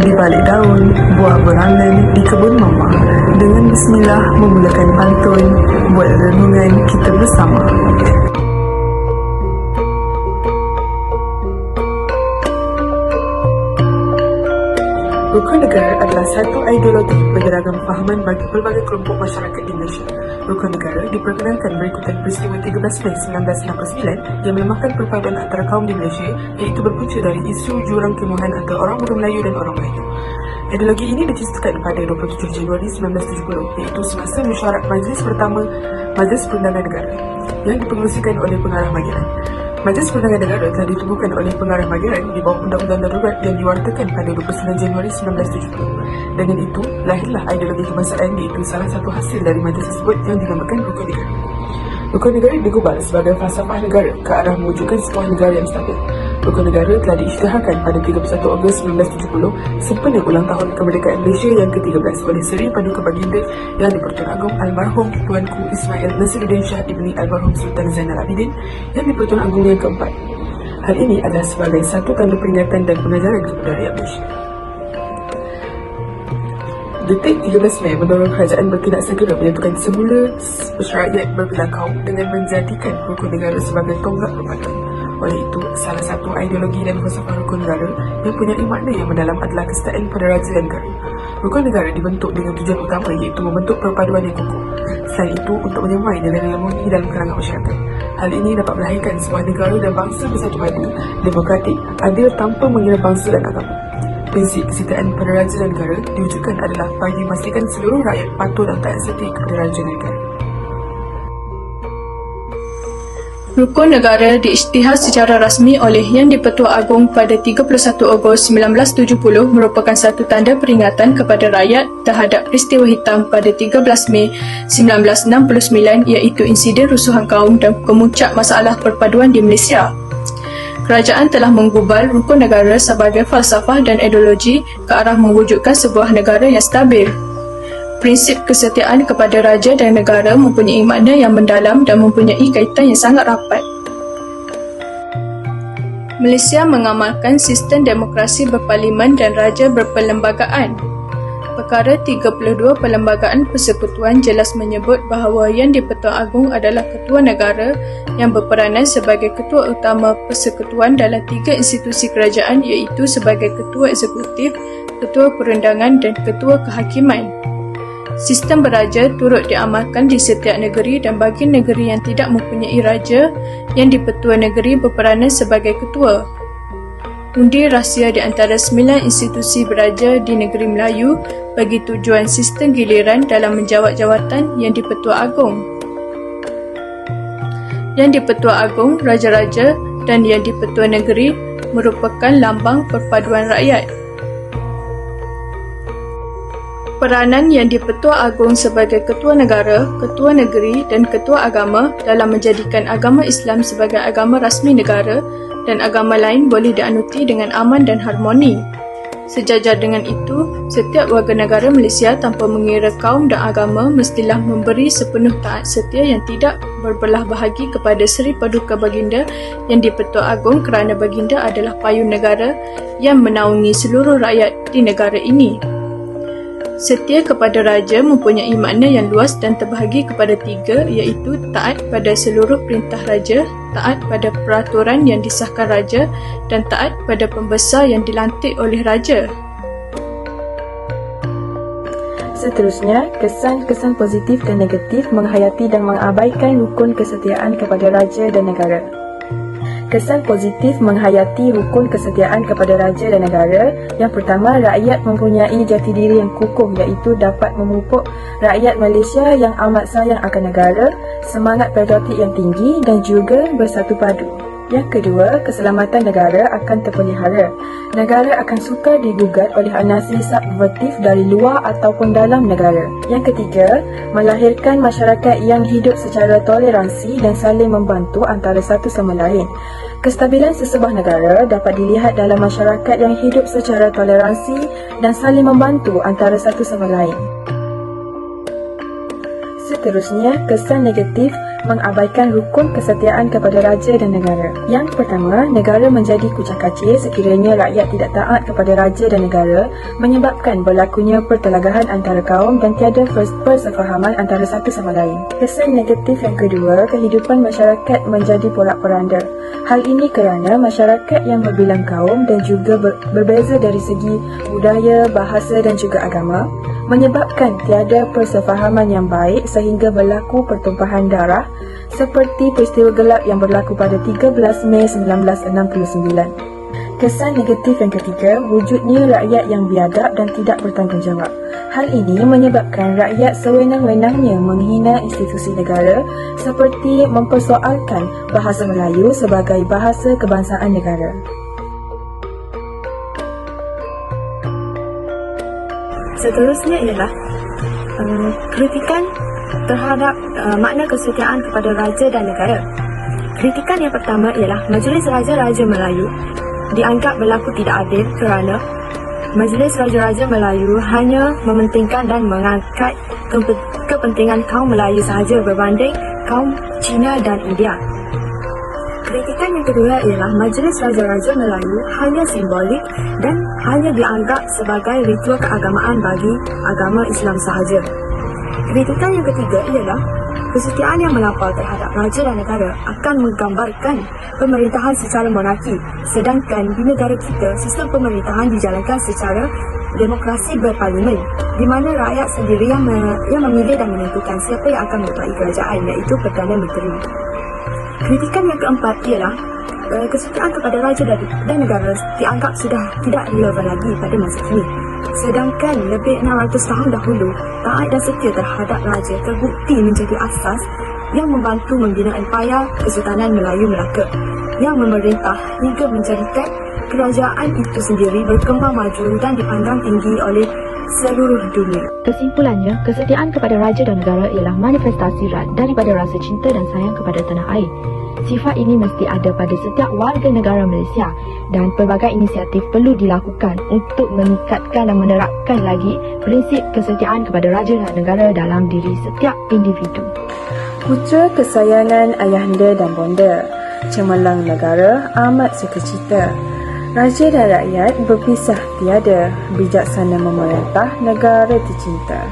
di balik daun, buah berangan di kebun mama. Dengan bismillah memulakan pantun, buat renungan kita bersama. Rukun negara adalah satu ideologi beragam fahaman bagi pelbagai kelompok masyarakat di Malaysia. Rukun negara diperkenalkan berikutan peristiwa 13 Mei 1969 yang melemahkan perpaduan antara kaum di Malaysia, iaitu berpunca dari isu jurang kemuhan antara orang Buruh Melayu dan orang Melayu. Ideologi ini dicetuskan pada 27 Januari 1970, iaitu semasa mesyuarat Majlis Pertama Majlis Perundangan Negara yang dipengerusikan oleh Pengarah Magiran. Majlis Perundangan Negara telah ditubuhkan oleh Pengarah Magiran di bawah Undang-Undang Darurat yang diwartakan pada 29 Januari 1970. Dengan itu, lahirlah ideologi kebangsaan, iaitu salah satu hasil dari majlis tersebut yang dinamakan Rukun Negara. Rukun negara digubal sebagai falsafah negara ke arah mewujudkan sebuah negara yang stabil. Rukun negara telah diisytiharkan pada 31 Ogos 1970 sempena ulang tahun kemerdekaan Malaysia yang ke-13 oleh Seri Paduka Baginda Yang di-Pertuan Agong Almarhum Tuanku Ismail Nasiruddin Shah ibni Almarhum Sultan Zainal Abidin Yang di-Pertuan Agong yang keempat. Hal ini adalah sebagai satu tanda peringatan dan pengajaran kepada rakyat Malaysia. Detik 13 Mei mendorong kerajaan bertindak segera menyatukan semula rakyat berbelah kaum dengan menjadikan rukun negara sebagai tonggak perpaduan. Oleh itu, salah satu ideologi dan falsafah rukun negara yang punya makna yang mendalam adalah kesetiaan pada raja dan negara. Rukun negara dibentuk dengan tujuan utama, iaitu membentuk perpaduan yang kukuh. Selain itu, untuk menyamai nilai-nilai murni dalam kalangan masyarakat. Hal ini dapat melahirkan sebuah negara dan bangsa bersatu padu, demokratik, adil tanpa mengira bangsa dan agama. Prinsip kesetiaan pada raja dan negara diwujudkan adalah bagi memastikan seluruh rakyat patuh dan taat setia kepada raja dan negara. Rukun negara diisytihar secara rasmi oleh Yang di-Pertua Agong pada 31 Ogos 1970 merupakan satu tanda peringatan kepada rakyat terhadap peristiwa hitam pada 13 Mei 1969, iaitu insiden rusuhan kaum dan kemuncak masalah perpaduan di Malaysia. Kerajaan telah menggubal rukun negara sebagai falsafah dan ideologi ke arah mewujudkan sebuah negara yang stabil. Prinsip kesetiaan kepada raja dan negara mempunyai makna yang mendalam dan mempunyai kaitan yang sangat rapat. Malaysia mengamalkan sistem demokrasi berparlimen dan raja berperlembagaan. Perkara 32 Perlembagaan Persekutuan jelas menyebut bahawa Yang di-Pertua Agong adalah ketua negara yang berperanan sebagai ketua utama persekutuan dalam 3 institusi kerajaan, iaitu sebagai ketua eksekutif, ketua perundangan dan ketua kehakiman. Sistem beraja turut diamalkan di setiap negeri dan bagi negeri yang tidak mempunyai raja, Yang di-Pertua Negeri berperanan sebagai ketua. Undi rahsia di antara 9 institusi beraja di negeri Melayu bagi tujuan sistem giliran dalam menjawat jawatan Yang di-Pertua Agong. Yang di-Pertua Agong, Raja-Raja dan Yang di-Pertua Negeri merupakan lambang perpaduan rakyat. Peranan Yang di-Pertua Agong sebagai Ketua Negara, Ketua Negeri dan Ketua Agama dalam menjadikan agama Islam sebagai agama rasmi negara dan agama lain boleh dianuti dengan aman dan harmoni. Sejajar dengan itu, setiap warga negara Malaysia tanpa mengira kaum dan agama mestilah memberi sepenuh taat setia yang tidak berbelah bahagi kepada Seri Paduka Baginda Yang di-Pertua Agong kerana Baginda adalah payung negara yang menaungi seluruh rakyat di negara ini. Setia kepada raja mempunyai makna yang luas dan terbahagi kepada 3, iaitu taat pada seluruh perintah raja, taat pada peraturan yang disahkan raja dan taat pada pembesar yang dilantik oleh raja. Seterusnya, kesan-kesan positif dan negatif menghayati dan mengabaikan rukun kesetiaan kepada raja dan negara. Kesan positif menghayati rukun kesetiaan kepada raja dan negara. Yang pertama, rakyat mempunyai jati diri yang kukuh, iaitu dapat memupuk rakyat Malaysia yang amat sayang akan negara, semangat patriotik yang tinggi dan juga bersatu padu. Yang kedua, keselamatan negara akan terpelihara. Negara akan sukar digugat oleh anasir subvertif dari luar ataupun dalam negara. Yang ketiga, melahirkan masyarakat yang hidup secara toleransi dan saling membantu antara satu sama lain. Kestabilan sesebuah negara dapat dilihat dalam masyarakat yang hidup secara toleransi dan saling membantu antara satu sama lain. Seterusnya, kesan negatif mengabaikan rukun kesetiaan kepada raja dan negara. Yang pertama, negara menjadi kucak-kacir sekiranya rakyat tidak taat kepada raja dan negara, menyebabkan berlakunya pertelagahan antara kaum dan tiada persefahaman antara satu sama lain. Kesan negatif yang kedua, kehidupan masyarakat menjadi porak-poranda. Hal ini kerana masyarakat yang berbilang kaum dan juga berbeza dari segi budaya, bahasa dan juga agama, menyebabkan tiada persefahaman yang baik sehingga berlaku pertumpahan darah seperti peristiwa gelap yang berlaku pada 13 Mei 1969. Kesan negatif yang ketiga, wujudnya rakyat yang biadab dan tidak bertanggungjawab. Hal ini menyebabkan rakyat sewenang-wenangnya menghina institusi negara seperti mempersoalkan bahasa Melayu sebagai bahasa kebangsaan negara. Seterusnya ialah kritikan terhadap makna kesetiaan kepada raja dan negara. Kritikan yang pertama ialah Majlis Raja-Raja Melayu dianggap berlaku tidak adil kerana Majlis Raja-Raja Melayu hanya mementingkan dan mengangkat kepentingan kaum Melayu sahaja berbanding kaum Cina dan India. Kritikan yang kedua ialah Majlis Raja-Raja Melayu hanya simbolik dan hanya dianggap sebagai ritual keagamaan bagi agama Islam sahaja. Kritikan yang ketiga ialah kesetiaan yang melampau terhadap raja dan negara akan menggambarkan pemerintahan secara monarki, sedangkan di negara kita sistem pemerintahan dijalankan secara demokrasi berparlimen, di mana rakyat sendiri yang memilih dan menentukan siapa yang akan mengetuai kerajaan, iaitu Perdana Menteri. Kritikan yang keempat ialah kesetiaan kepada raja dan negara dianggap sudah tidak relevan lagi pada masa kini. Sedangkan lebih 600 tahun dahulu, taat dan setia terhadap raja terbukti menjadi asas yang membantu membina empayar Kesultanan Melayu Melaka yang memerintah hingga menjadikan kerajaan itu sendiri berkembang maju dan dipandang tinggi oleh seluruh dunia. Kesimpulannya, kesetiaan kepada raja dan negara ialah manifestasi daripada rasa cinta dan sayang kepada tanah air. Sifat ini mesti ada pada setiap warga negara Malaysia dan pelbagai inisiatif perlu dilakukan untuk meningkatkan dan menerapkan lagi prinsip kesetiaan kepada raja dan negara dalam diri setiap individu. Putera kesayangan ayahanda dan bonda, cemerlang negara amat sukacita. Raja dan rakyat berpisah tiada, bijaksana memerintah negara tercinta.